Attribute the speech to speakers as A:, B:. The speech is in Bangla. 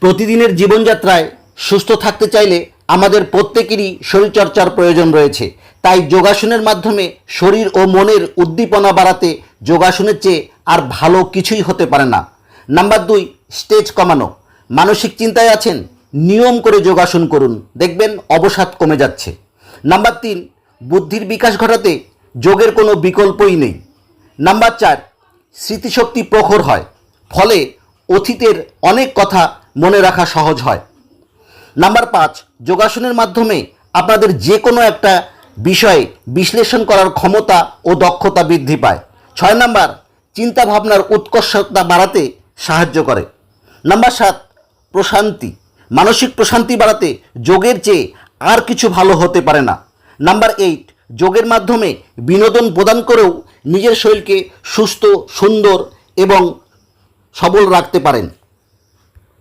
A: প্রতিদিনের জীবনযাত্রায় সুস্থ থাকতে চাইলে আমাদের প্রত্যেকেরই শরীরচর্চার প্রয়োজন রয়েছে। তাই যোগাসনের মাধ্যমে শরীর ও মনের উদ্দীপনা বাড়াতে যোগাসনের চেয়ে আর ভালো কিছুই হতে পারে না। নাম্বার 2, স্ট্রেস কমানো। মানসিক চিন্তায় আছেন, নিয়ম করে যোগাসন করুন, দেখবেন অবসাদ কমে যাচ্ছে। নাম্বার 3, বুদ্ধির বিকাশ ঘটাতে যোগের কোনো বিকল্পই নেই। নাম্বার 4, স্মৃতিশক্তি প্রখর হয়, ফলে অতীতের অনেক কথা মনে রাখা সহজ হয়। নাম্বার 5, যোগাসনের মাধ্যমে আপনাদের যে কোনো একটা বিষয়ে বিশ্লেষণ করার ক্ষমতা ও দক্ষতা বৃদ্ধি পায়। 6 নাম্বার, চিন্তা ভাবনার উৎকর্ষতা বাড়াতে সাহায্য করে। নাম্বার 7, প্রশান্তি। মানসিক প্রশান্তি বাড়াতে যোগের চেয়ে আর কিছু ভালো হতে পারে না। নাম্বার 8, যোগের মাধ্যমে বিনোদন প্রদান করেও নিজের শরীরকে সুস্থ, সুন্দর এবং সবল রাখতে পারেন।